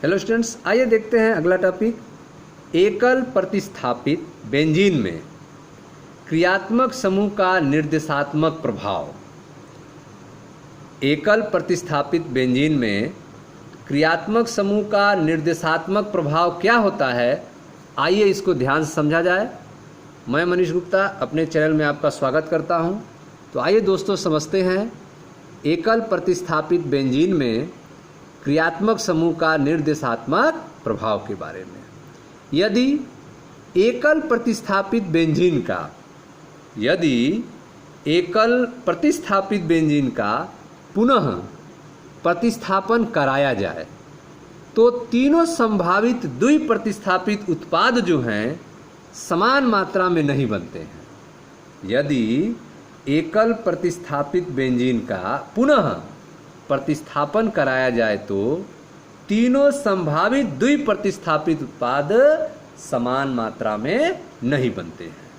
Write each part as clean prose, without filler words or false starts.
Hello students, आइए देखते हैं अगला टॉपिक। एकल प्रतिस्थापित बेंजीन में क्रियात्मक समूह का निर्देशात्मक प्रभाव। एकल प्रतिस्थापित बेंजीन में क्रियात्मक समूह का निर्देशात्मक प्रभाव क्या होता है, आइए इसको ध्यान से समझा जाए। मैं मनीष गुप्ता अपने चैनल में आपका स्वागत करता हूं। तो आइए दोस्तों समझते हैं एकल प्रतिस्थापित बेंजीन में क्रियात्मक समूह का निर्देशात्मक प्रभाव के बारे में। यदि एकल प्रतिस्थापित बेंजीन का पुनः प्रतिस्थापन कराया जाए तो तीनों संभावित द्विप्रतिस्थापित उत्पाद जो हैं समान मात्रा में नहीं बनते हैं। यदि एकल प्रतिस्थापित बेंजीन का पुनः प्रतिस्थापन कराया जाए तो तीनों संभावित द्विप्रतिस्थापित उत्पाद समान मात्रा में नहीं बनते हैं।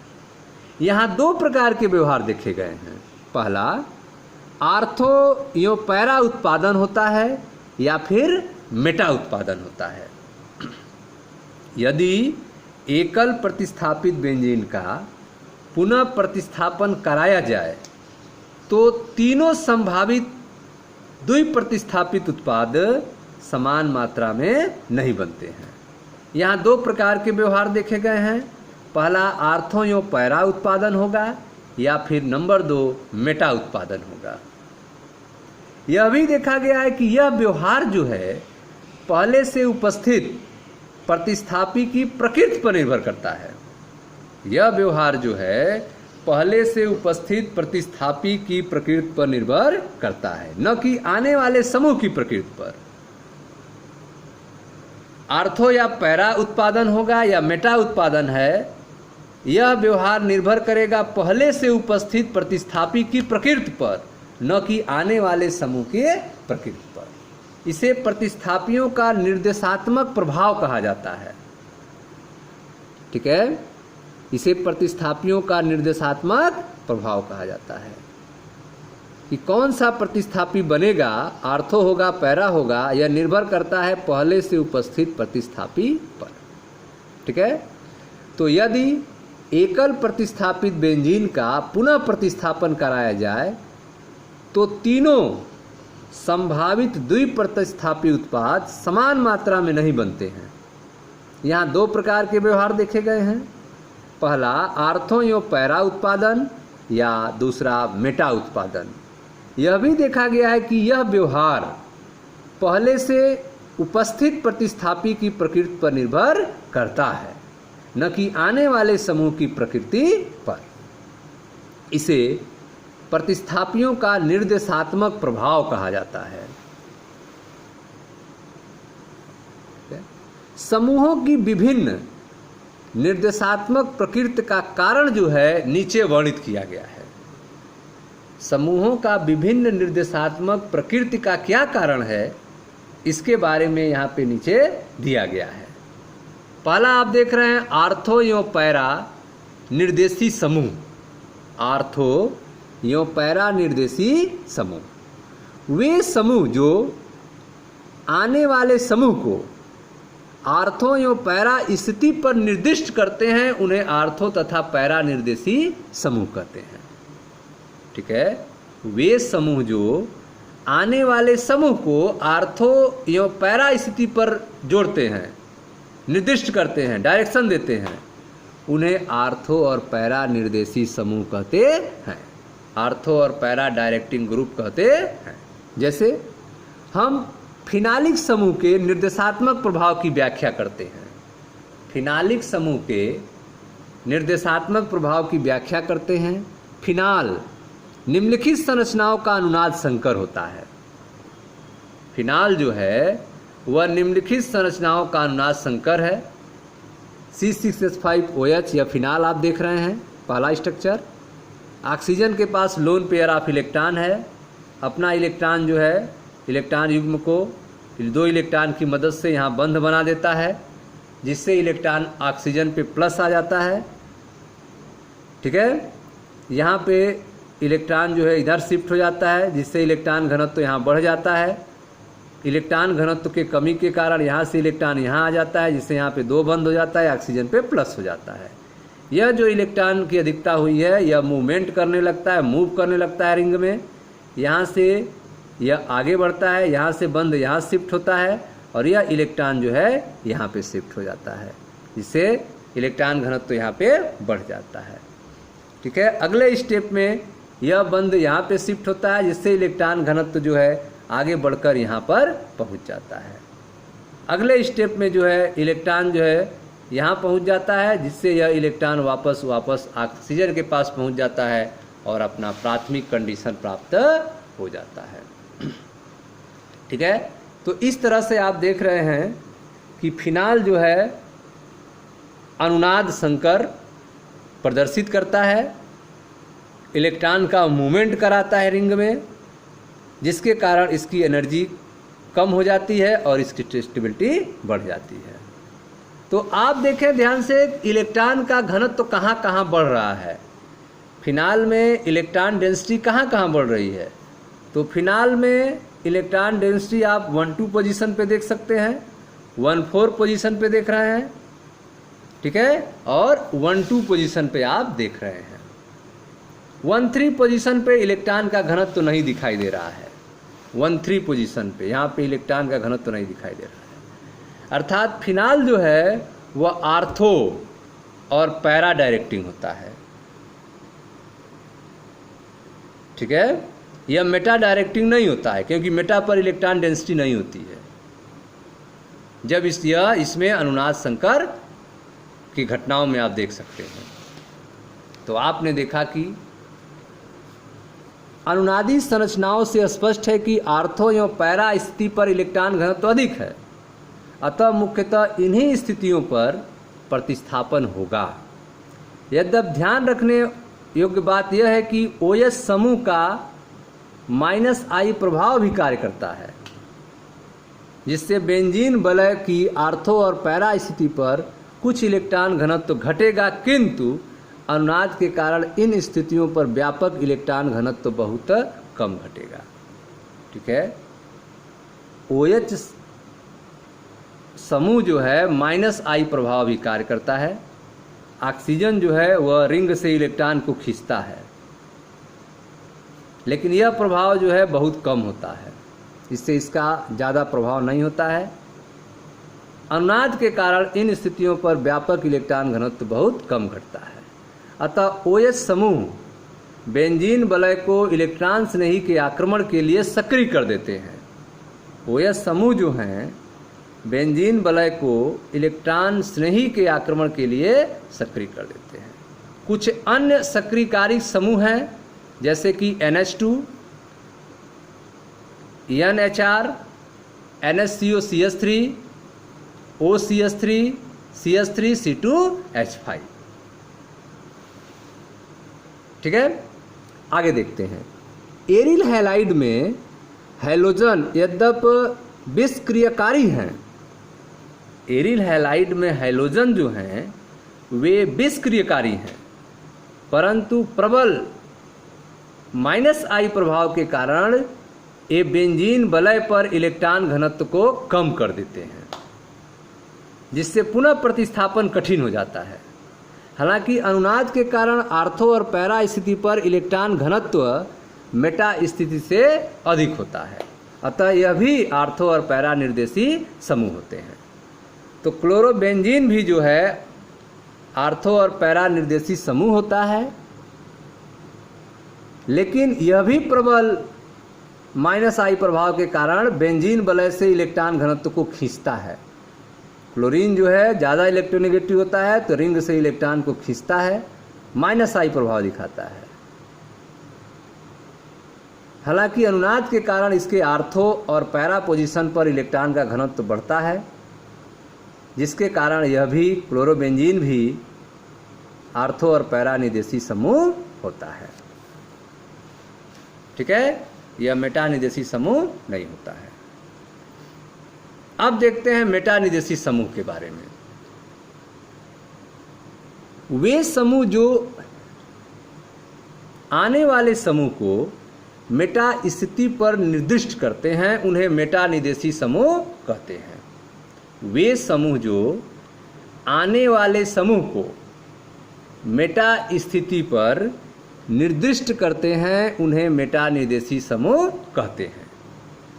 यहाँ दो प्रकार के व्यवहार देखे गए हैं। पहला, आर्थो या पैरा उत्पादन होता है या फिर मेटा उत्पादन होता है। यदि एकल प्रतिस्थापित बेंजीन का पुनः प्रतिस्थापन कराया जाए तो तीनों संभावित द्विप्रतिस्थापित उत्पाद समान मात्रा में नहीं बनते हैं। यहाँ दो प्रकार के व्यवहार देखे गए हैं। पहला, आर्थो या पैरा उत्पादन होगा या फिर नंबर 2 मेटा उत्पादन होगा। यह भी देखा गया है कि यह व्यवहार जो है पहले से उपस्थित प्रतिस्थापी की प्रकृति पर निर्भर करता है। यह व्यवहार जो है पहले से उपस्थित प्रतिस्थापी की प्रकृति पर निर्भर करता है, न कि आने वाले समूह की प्रकृति पर। आर्थो या पैरा उत्पादन होगा या मेटा उत्पादन है, यह व्यवहार निर्भर करेगा पहले से उपस्थित प्रतिस्थापी की प्रकृति पर, न कि आने वाले समूह के प्रकृति पर। इसे प्रतिस्थापियों का निर्देशात्मक प्रभाव कहा जाता है। ठीक है, इसे प्रतिस्थापियों का निर्देशात्मक प्रभाव कहा जाता है कि कौन सा प्रतिस्थापी बनेगा, आर्थो होगा पैरा होगा, यह निर्भर करता है पहले से उपस्थित प्रतिस्थापी पर। ठीक है, तो यदि एकल प्रतिस्थापित बेंजीन का पुनः प्रतिस्थापन कराया जाए तो तीनों संभावित द्विप्रतिस्थापी उत्पाद समान मात्रा में नहीं बनते हैं। यहाँ दो प्रकार के व्यवहार देखे गए हैं। पहला, आर्थो या पैरा उत्पादन या दूसरा मेटा उत्पादन। यह भी देखा गया है कि यह व्यवहार पहले से उपस्थित प्रतिस्थापी की प्रकृति पर निर्भर करता है, न कि आने वाले समूह की प्रकृति पर। इसे प्रतिस्थापियों का निर्देशात्मक प्रभाव कहा जाता है। समूहों की विभिन्न निर्देशात्मक प्रकृति का कारण जो है नीचे वर्णित किया गया है। समूहों का विभिन्न निर्देशात्मक प्रकृति का क्या कारण है, इसके बारे में यहाँ पे नीचे दिया गया है। पहला आप देख रहे हैं, आर्थो या पैरा निर्देशी समूह। आर्थो या पैरा निर्देशी समूह वे समूह जो आने वाले समूह को आर्थो या पैरा स्थिति पर निर्दिष्ट करते हैं, उन्हें आर्थो तथा पैरा निर्देशी समूह कहते हैं। ठीक है, वे समूह जो आने वाले समूह को आर्थो या पैरा स्थिति पर जोड़ते हैं, निर्दिष्ट करते हैं, डायरेक्शन देते हैं, उन्हें आर्थो और पैरा निर्देशी समूह कहते हैं। आर्थो और पैरा डायरेक्टिंग ग्रुप कहते हैं। जैसे हम फिनालिक समूह के निर्देशात्मक प्रभाव की व्याख्या करते हैं। फिनालिक समूह के निर्देशात्मक प्रभाव की व्याख्या करते हैं। फिनाल निम्नलिखित संरचनाओं का अनुनाद संकर होता है। फिनाल जो है वह निम्नलिखित संरचनाओं का अनुनाद संकर है। C6H5OH यह फिनाल आप देख रहे हैं। पहला स्ट्रक्चर, ऑक्सीजन के पास लोन पेयर ऑफ इलेक्ट्रॉन है। अपना इलेक्ट्रॉन जो है इलेक्ट्रॉन युग्म को 2 इलेक्ट्रॉन की मदद से यहाँ बंध बना देता है, जिससे इलेक्ट्रॉन ऑक्सीजन पे प्लस आ जाता है। ठीक है, यहाँ पे इलेक्ट्रॉन जो है इधर शिफ्ट हो जाता है, जिससे इलेक्ट्रॉन घनत्व तो यहाँ बढ़ जाता है। इलेक्ट्रॉन घनत्व के कमी के कारण यहाँ से इलेक्ट्रॉन यहाँ आ जाता है, जिससे यहाँ पे 2 बंद हो जाता है, ऑक्सीजन पे प्लस हो जाता है। यह जो इलेक्ट्रॉन की अधिकता हुई है यह मूवमेंट करने लगता है, मूव करने लगता है रिंग में। यहाँ से यह आगे बढ़ता है, यहाँ से बंद यहाँ शिफ्ट होता है और यह इलेक्ट्रॉन जो है यहाँ पे शिफ्ट हो जाता है, जिससे इलेक्ट्रॉन घनत्व यहाँ पे बढ़ जाता है। ठीक है, अगले स्टेप में यह बंद यहाँ पे शिफ्ट होता है, जिससे इलेक्ट्रॉन घनत्व जो है आगे बढ़कर यहाँ पर पहुँच जाता है। अगले स्टेप में जो है इलेक्ट्रॉन जो है यहाँ पहुँच जाता है, जिससे यह इलेक्ट्रॉन वापस ऑक्सीजन के पास पहुँच जाता है और अपना प्राथमिक कंडीशन प्राप्त हो जाता है। ठीक है, तो इस तरह से आप देख रहे हैं कि फिनाल जो है अनुनाद संकर प्रदर्शित करता है, इलेक्ट्रॉन का मूवमेंट कराता है रिंग में, जिसके कारण इसकी एनर्जी कम हो जाती है और इसकी स्टेबिलिटी बढ़ जाती है। तो आप देखें ध्यान से, इलेक्ट्रॉन का घनत्व कहाँ कहाँ बढ़ रहा है। फिनाल में इलेक्ट्रॉन डेंसिटी कहाँ कहाँ बढ़ रही है। तो फिनाल में इलेक्ट्रॉन डेंसिटी आप 1-2 पोजीशन पे देख सकते हैं, 1-4 पोजीशन पे देख रहे हैं। ठीक है, और 1-2 पोजीशन पे आप देख रहे हैं। 1-3 पोजीशन पे इलेक्ट्रॉन का घनत्व तो नहीं दिखाई दे रहा है। 1-3 पोजीशन पे यहाँ पे इलेक्ट्रॉन का घनत्व तो नहीं दिखाई दे रहा है। अर्थात फिनाल जो है वह आर्थो और पैरा डायरेक्टिंग होता है। ठीक है, यह मेटा डायरेक्टिंग नहीं होता है, क्योंकि मेटा पर इलेक्ट्रॉन डेंसिटी नहीं होती है। जब इसमें अनुनाद संकर की घटनाओं में आप देख सकते हैं। तो आपने देखा कि अनुनादी संरचनाओं से स्पष्ट है कि आर्थो एवं पैरा स्थिति पर इलेक्ट्रॉन घनत्व अधिक है, अतः मुख्यतः इन्हीं स्थितियों पर प्रतिस्थापन होगा। यद्यपि ध्यान रखने योग्य बात यह है कि OH समूह का -I प्रभाव भी कार्य करता है, जिससे बेंजीन वलय की आर्थो और पैरा स्थिति पर कुछ इलेक्ट्रॉन घनत्व घटेगा, किंतु अनुनाद के कारण इन स्थितियों पर व्यापक इलेक्ट्रॉन घनत्व बहुत कम घटेगा। ठीक है, OH समूह जो है -I प्रभाव भी कार्य करता है। ऑक्सीजन जो है वह रिंग से इलेक्ट्रॉन को खींचता है, लेकिन यह प्रभाव जो है बहुत कम होता है, इससे इसका ज़्यादा प्रभाव नहीं होता है। अनुनाद के कारण इन स्थितियों पर व्यापक इलेक्ट्रॉन घनत्व बहुत कम घटता है। अतः OH समूह बेंजीन वलय को इलेक्ट्रॉन स्नेही के आक्रमण के लिए सक्रिय कर देते हैं। OH समूह जो हैं बेंजीन वलय को इलेक्ट्रॉन स्नेही के आक्रमण के लिए सक्रिय कर देते हैं। कुछ अन्य सक्रियकारी समूह हैं, जैसे कि NH2, NHR, NHCO CH3, OCH3, CH3, C2H5। ठीक है, आगे देखते हैं। एरिल हैलाइड में हैलोजन यद्यपि विषक्रियकारी हैं, एरिल हैलाइड में हैलोजन जो हैं वे विषक्रियकारी हैं, परंतु प्रबल -I प्रभाव के कारण ये बेंजीन वलय पर इलेक्ट्रॉन घनत्व को कम कर देते हैं, जिससे पुनः प्रतिस्थापन कठिन हो जाता है। हालांकि अनुनाद के कारण आर्थो और पैरा स्थिति पर इलेक्ट्रॉन घनत्व मेटा स्थिति से अधिक होता है, अतः यह भी आर्थो और पैरा निर्देशी समूह होते हैं। तो क्लोरोबेंजीन भी जो है आर्थो और पैरा निर्देशी समूह होता है, लेकिन यह भी प्रबल -I प्रभाव के कारण बेंजीन वलय से इलेक्ट्रॉन घनत्व को खींचता है। क्लोरीन जो है ज़्यादा इलेक्ट्रोनेगेटिव होता है, तो रिंग से इलेक्ट्रॉन को खींचता है, -I प्रभाव दिखाता है। हालांकि अनुनाद के कारण इसके आर्थो और पैरा पोजीशन पर इलेक्ट्रॉन का घनत्व बढ़ता है, जिसके कारण यह भी क्लोरोबेंजीन भी आर्थो और पैरा निर्देशी समूह होता है। ठीक है, यह मेटा निर्देशी समूह नहीं होता है। अब देखते हैं मेटा निर्देशी समूह के बारे में। वे समूह जो आने वाले समूह को मेटा स्थिति पर निर्दिष्ट करते हैं उन्हें मेटा निर्देशी समूह कहते हैं। वे समूह जो आने वाले समूह को मेटा स्थिति पर निर्दिष्ट करते हैं उन्हें मेटा निर्देशी समूह कहते हैं।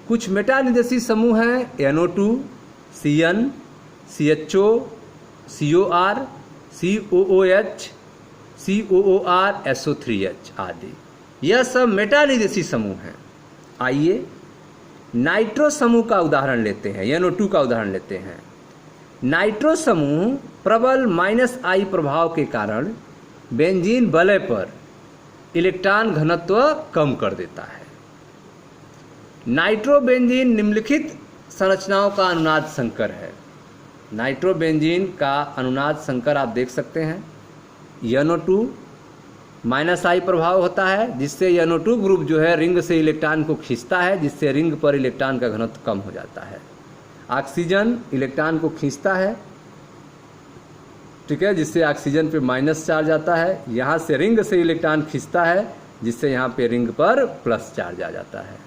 कुछ मेटा निर्देशी समूह हैं NO2, CN, CHO, COR, COOH, COOR, SO3H आदि। यह सब मेटा निर्देशी समूह हैं। आइए नाइट्रो समूह का उदाहरण लेते हैं, NO2 का उदाहरण लेते हैं। नाइट्रो समूह प्रबल -I प्रभाव के कारण बेंजीन वलय पर इलेक्ट्रॉन घनत्व कम कर देता है। नाइट्रोबेंजीन निम्नलिखित संरचनाओं का अनुनाद संकर है। नाइट्रोबेंजीन का अनुनाद संकर आप देख सकते हैं। NO2 -I प्रभाव होता है जिससे NO2 ग्रुप जो है रिंग से इलेक्ट्रॉन को खींचता है, जिससे रिंग पर इलेक्ट्रॉन का घनत्व कम हो जाता है। ऑक्सीजन इलेक्ट्रॉन को खींचता है, ठीक है, जिससे ऑक्सीजन पे माइनस चार्ज आता है। यहाँ से रिंग से इलेक्ट्रॉन खींचता है जिससे यहाँ पे रिंग पर प्लस चार्ज आ जाता है।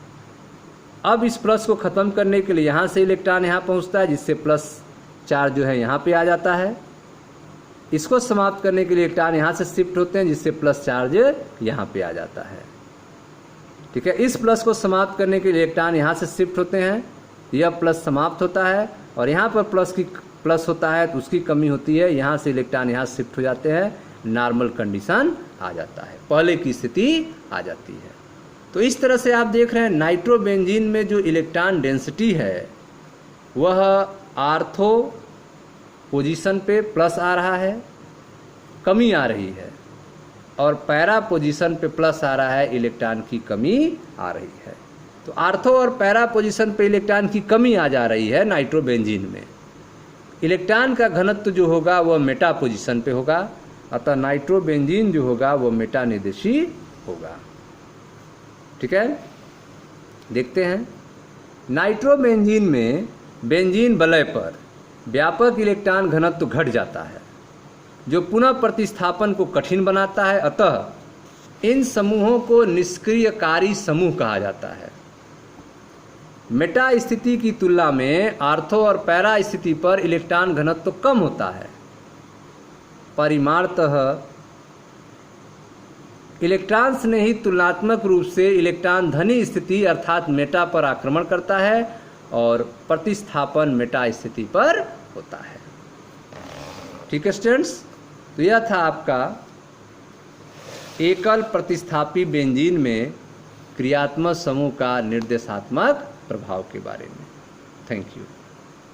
अब इस प्लस को ख़त्म करने के लिए यहाँ से इलेक्ट्रॉन यहाँ पहुँचता है जिससे प्लस चार्ज जो है यहाँ पे आ जाता है। इसको समाप्त करने के लिए इलेक्ट्रॉन यहाँ से शिफ्ट होते हैं जिससे प्लस चार्ज यहाँ पे आ जाता है, ठीक है। इस प्लस को समाप्त करने के लिए इलेक्ट्रॉन यहाँ से शिफ्ट होते हैं, यह प्लस समाप्त होता है और यहाँ पर प्लस होता है तो उसकी कमी होती है, यहाँ से इलेक्ट्रॉन यहाँ शिफ्ट हो जाते हैं, नॉर्मल कंडीशन आ जाता है, पहले की स्थिति आ जाती है। तो इस तरह से आप देख रहे हैं नाइट्रोबेंजीन में जो इलेक्ट्रॉन डेंसिटी है वह आर्थो पोजीशन पे प्लस आ रहा है, कमी आ रही है, और पैरा पोजीशन पे प्लस आ रहा है, इलेक्ट्रॉन की कमी आ रही है। तो आर्थो और पैरा पोजीशन पे इलेक्ट्रॉन की कमी आ जा रही है नाइट्रोबेंजीन में। इलेक्ट्रॉन का घनत्व जो होगा वह मेटा पोजीशन पे होगा, अतः नाइट्रोबेंजीन जो होगा वह मेटा निर्देशी होगा, ठीक है। देखते हैं नाइट्रोबेंजीन में बेंजीन वलय पर व्यापक इलेक्ट्रॉन घनत्व घट जाता है जो पुनः प्रतिस्थापन को कठिन बनाता है, अतः इन समूहों को निष्क्रियकारी समूह कहा जाता है। मेटा स्थिति की तुलना में आर्थो और पैरा स्थिति पर इलेक्ट्रॉन घनत्व कम होता है। परिमाणतः इलेक्ट्रॉन्स ने ही तुलनात्मक रूप से इलेक्ट्रॉन धनी स्थिति अर्थात मेटा पर आक्रमण करता है और प्रतिस्थापन मेटा स्थिति पर होता है, ठीक है स्टूडेंट्स। तो यह था आपका एकल प्रतिस्थापी बेंजीन में क्रियात्मक समूह का निर्देशात्मक प्रभाव के बारे में। Thank you.